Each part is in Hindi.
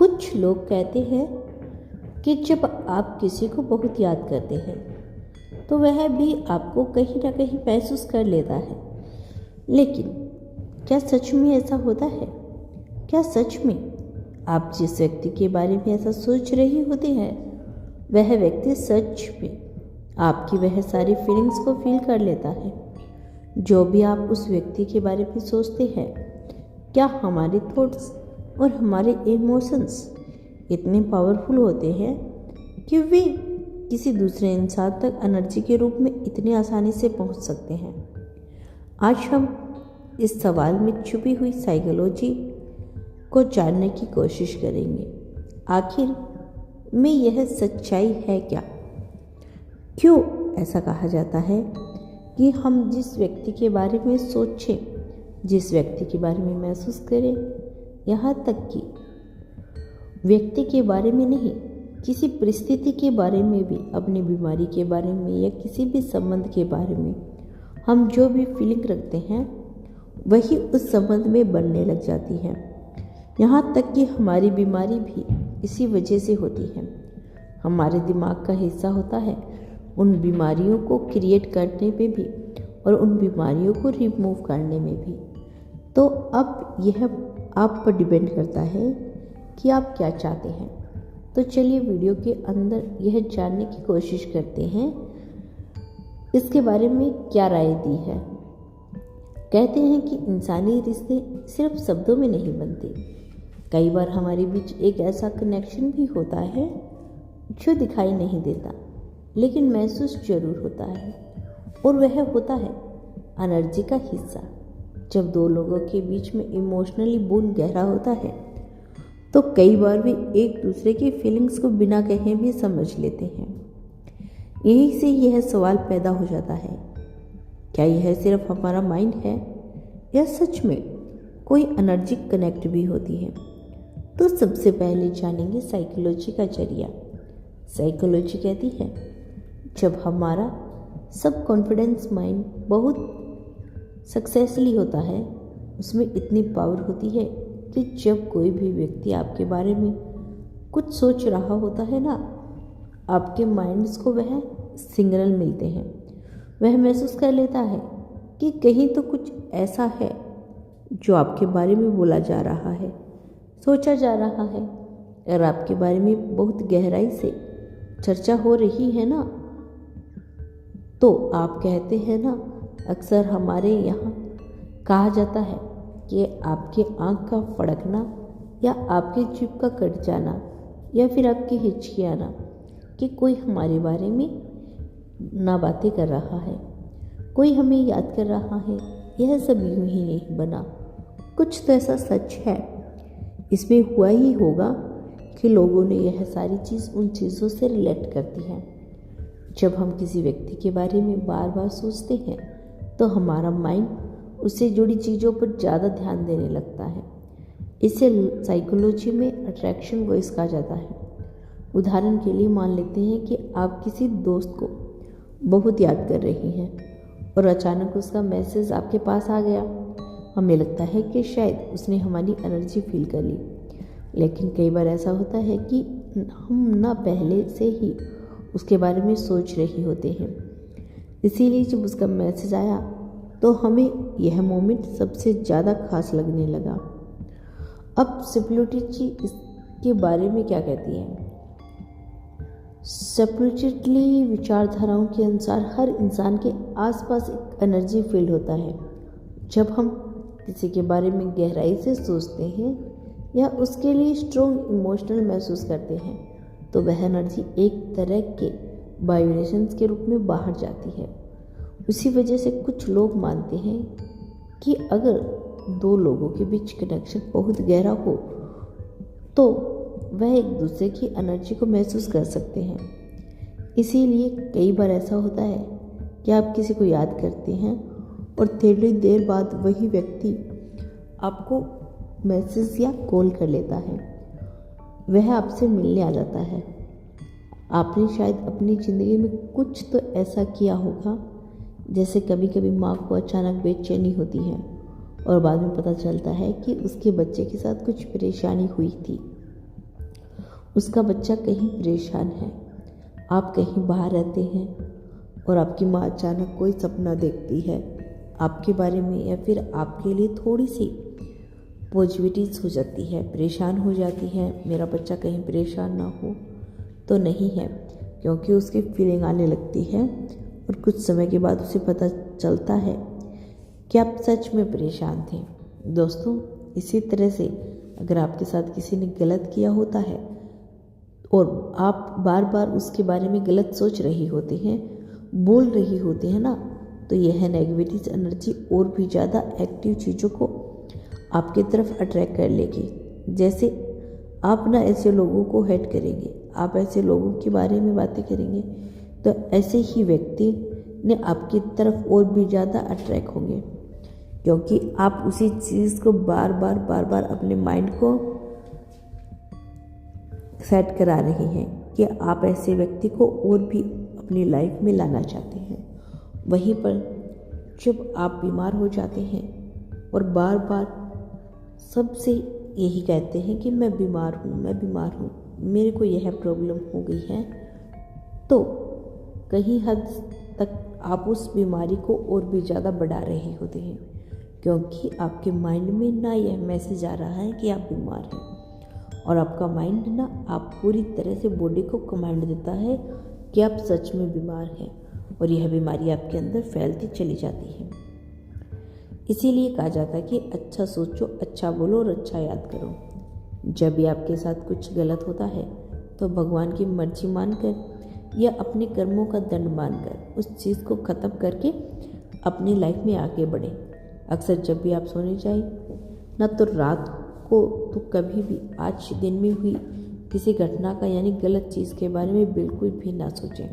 कुछ लोग कहते हैं कि जब आप किसी को बहुत याद करते हैं तो वह भी आपको कहीं ना कहीं महसूस कर लेता है। लेकिन क्या सच में ऐसा होता है? क्या सच में आप जिस व्यक्ति के बारे में ऐसा सोच रही होती हैं वह व्यक्ति सच में आपकी वह सारी फीलिंग्स को फील कर लेता है जो भी आप उस व्यक्ति के बारे में सोचते हैं? क्या हमारे थॉट्स और हमारे इमोशंस इतने पावरफुल होते हैं कि वे किसी दूसरे इंसान तक एनर्जी के रूप में इतने आसानी से पहुंच सकते हैं? आज हम इस सवाल में छुपी हुई साइकोलॉजी को जानने की कोशिश करेंगे। आखिर में यह सच्चाई है क्या? क्यों ऐसा कहा जाता है कि हम जिस व्यक्ति के बारे में सोचें, जिस व्यक्ति के बारे में महसूस करें, यहाँ तक कि व्यक्ति के बारे में नहीं, किसी परिस्थिति के बारे में भी, अपनी बीमारी के बारे में या किसी भी संबंध के बारे में हम जो भी फीलिंग रखते हैं वही उस संबंध में बनने लग जाती है। यहाँ तक कि हमारी बीमारी भी इसी वजह से होती है। हमारे दिमाग का हिस्सा होता है उन बीमारियों को क्रिएट करने में भी और उन बीमारियों को रिमूव करने में भी। तो अब यह आप पर डिपेंड करता है कि आप क्या चाहते हैं। तो चलिए वीडियो के अंदर यह जानने की कोशिश करते हैं इसके बारे में क्या राय दी है। कहते हैं कि इंसानी रिश्ते सिर्फ शब्दों में नहीं बनते, कई बार हमारे बीच एक ऐसा कनेक्शन भी होता है जो दिखाई नहीं देता लेकिन महसूस जरूर होता है, और वह होता है एनर्जी का हिस्सा। जब दो लोगों के बीच में इमोशनली बॉन्ड गहरा होता है तो कई बार वे एक दूसरे की फीलिंग्स को बिना कहे भी समझ लेते हैं। यहीं से यह सवाल पैदा हो जाता है, क्या यह सिर्फ हमारा माइंड है या सच में कोई एनर्जी कनेक्ट भी होती है? तो सबसे पहले जानेंगे साइकोलॉजी का जरिया। साइकोलॉजी कहती है जब हमारा सब कॉन्फिडेंस माइंड बहुत सक्सेसफुली होता है, उसमें इतनी पावर होती है कि जब कोई भी व्यक्ति आपके बारे में कुछ सोच रहा होता है ना, आपके माइंड्स को वह सिग्नल मिलते हैं। वह महसूस कर लेता है कि कहीं तो कुछ ऐसा है जो आपके बारे में बोला जा रहा है, सोचा जा रहा है। और आपके बारे में बहुत गहराई से चर्चा हो रही है ना, तो आप कहते हैं ना, अक्सर हमारे यहाँ कहा जाता है कि आपके आँख का फड़कना या आपके जीभ का कट जाना या फिर आपकी हिचकियाना कि कोई हमारे बारे में ना बातें कर रहा है, कोई हमें याद कर रहा है, यह सब यूं ही नहीं बना। कुछ तो ऐसा सच है इसमें हुआ ही होगा कि लोगों ने यह सारी चीज़ उन चीज़ों से रिलेट करती है। जब हम किसी व्यक्ति के बारे में बार बार सोचते हैं तो हमारा माइंड उससे जुड़ी चीज़ों पर ज़्यादा ध्यान देने लगता है। इसे साइकोलॉजी में अट्रैक्शन वॉइस कहा जाता है। उदाहरण के लिए मान लेते हैं कि आप किसी दोस्त को बहुत याद कर रही हैं और अचानक उसका मैसेज आपके पास आ गया। हमें लगता है कि शायद उसने हमारी एनर्जी फील कर ली, लेकिन कई बार ऐसा होता है कि हम ना पहले से ही उसके बारे में सोच रही होते हैं। इसीलिए जब उसका मैसेज आया तो हमें यह मोमेंट सबसे ज़्यादा खास लगने लगा। अब साइकोलॉजी इसके बारे में क्या कहती है? साइकोलॉजिकली विचारधाराओं के अनुसार हर इंसान के आसपास एक एनर्जी फील्ड होता है। जब हम किसी के बारे में गहराई से सोचते हैं या उसके लिए स्ट्रॉन्ग इमोशनल महसूस करते हैं तो वह एनर्जी एक तरह के वाइब्रेशंस के रूप में बाहर जाती है। उसी वजह से कुछ लोग मानते हैं कि अगर दो लोगों के बीच कनेक्शन बहुत गहरा हो तो वह एक दूसरे की एनर्जी को महसूस कर सकते हैं। इसीलिए कई बार ऐसा होता है कि आप किसी को याद करते हैं और थोड़ी देर बाद वही व्यक्ति आपको मैसेज या कॉल कर लेता है, वह आपसे मिलने आ जाता है। आपने शायद अपनी ज़िंदगी में कुछ तो ऐसा किया होगा, जैसे कभी कभी माँ को अचानक बेचैनी होती है और बाद में पता चलता है कि उसके बच्चे के साथ कुछ परेशानी हुई थी। उसका बच्चा कहीं परेशान है, आप कहीं बाहर रहते हैं और आपकी माँ अचानक कोई सपना देखती है आपके बारे में, या फिर आपके लिए थोड़ी सी पॉजिटिविटीज हो जाती है, परेशान हो जाती है, मेरा बच्चा कहीं परेशान ना हो, तो नहीं है, क्योंकि उसकी फीलिंग आने लगती है और कुछ समय के बाद उसे पता चलता है कि आप सच में परेशान थे। दोस्तों, इसी तरह से अगर आपके साथ किसी ने गलत किया होता है और आप बार बार उसके बारे में गलत सोच रही होती हैं, बोल रही होती हैं ना, तो यह नेगेटिव एनर्जी और भी ज़्यादा एक्टिव चीज़ों को आपकी तरफ अट्रैक्ट कर लेगी। जैसे आप ना ऐसे लोगों को हेट करेंगे, आप ऐसे लोगों के बारे में बातें करेंगे, तो ऐसे ही व्यक्ति ने आपकी तरफ और भी ज़्यादा अट्रैक्ट होंगे, क्योंकि आप उसी चीज़ को बार बार अपने माइंड को सेट करा रहे हैं कि आप ऐसे व्यक्ति को और भी अपनी लाइफ में लाना चाहते हैं। वहीं पर जब आप बीमार हो जाते हैं और बार बार सबसे यही कहते हैं कि मैं बीमार हूँ, मेरे को यह प्रॉब्लम हो गई है, तो कहीं हद तक आप उस बीमारी को और भी ज़्यादा बढ़ा रहे होते हैं, क्योंकि आपके माइंड में ना यह मैसेज आ रहा है कि आप बीमार हैं, और आपका माइंड ना आप पूरी तरह से बॉडी को कमांड देता है कि आप सच में बीमार हैं, और यह बीमारी आपके अंदर फैलती चली जाती है। इसीलिए कहा जाता है कि अच्छा सोचो, अच्छा बोलो और अच्छा याद करो। जब भी आपके साथ कुछ गलत होता है तो भगवान की मर्जी मानकर या अपने कर्मों का दंड मानकर उस चीज़ को ख़त्म करके अपनी लाइफ में आगे बढ़े। अक्सर जब भी आप सोने जाए ना, तो रात को तो कभी भी आज दिन में हुई किसी घटना का यानी गलत चीज़ के बारे में बिल्कुल भी ना सोचें।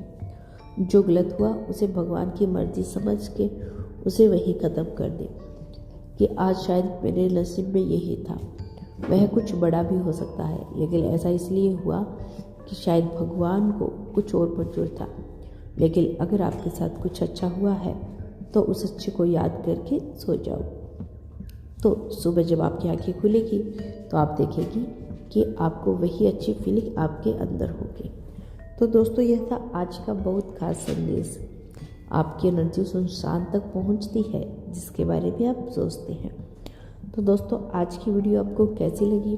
जो गलत हुआ उसे भगवान की मर्जी समझ के उसे वही ख़त्म कर दे कि आज शायद मेरे नसीब में यही था। वह कुछ बड़ा भी हो सकता है, लेकिन ऐसा इसलिए हुआ कि शायद भगवान को कुछ और मंजूर था। लेकिन अगर आपके साथ कुछ अच्छा हुआ है तो उस अच्छे को याद करके सो जाओ, तो सुबह जब आपकी आंखें खुलेगी तो आप देखेंगी कि आपको वही अच्छी फीलिंग आपके अंदर होगी। तो दोस्तों, यह था आज का बहुत खास संदेश। आपकी एनर्जी उस इंसान तक पहुंचती है जिसके बारे में आप सोचते हैं। तो दोस्तों, आज की वीडियो आपको कैसी लगी?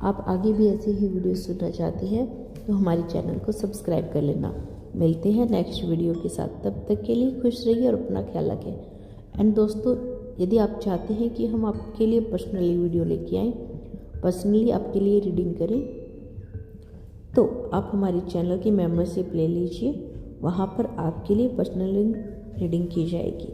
आप आगे भी ऐसे ही वीडियो सुनना चाहते हैं तो हमारे चैनल को सब्सक्राइब कर लेना। मिलते हैं नेक्स्ट वीडियो के साथ, तब तक के लिए खुश रहिए और अपना ख्याल रखें। एंड दोस्तों, यदि आप चाहते हैं कि हम आपके लिए पर्सनली वीडियो लेके आएँ, पर्सनली आपके लिए रीडिंग करें, तो आप हमारे चैनल की मेंबरशिप ले लीजिए। वहाँ पर आपके लिए पर्सनली रीडिंग की जाएगी।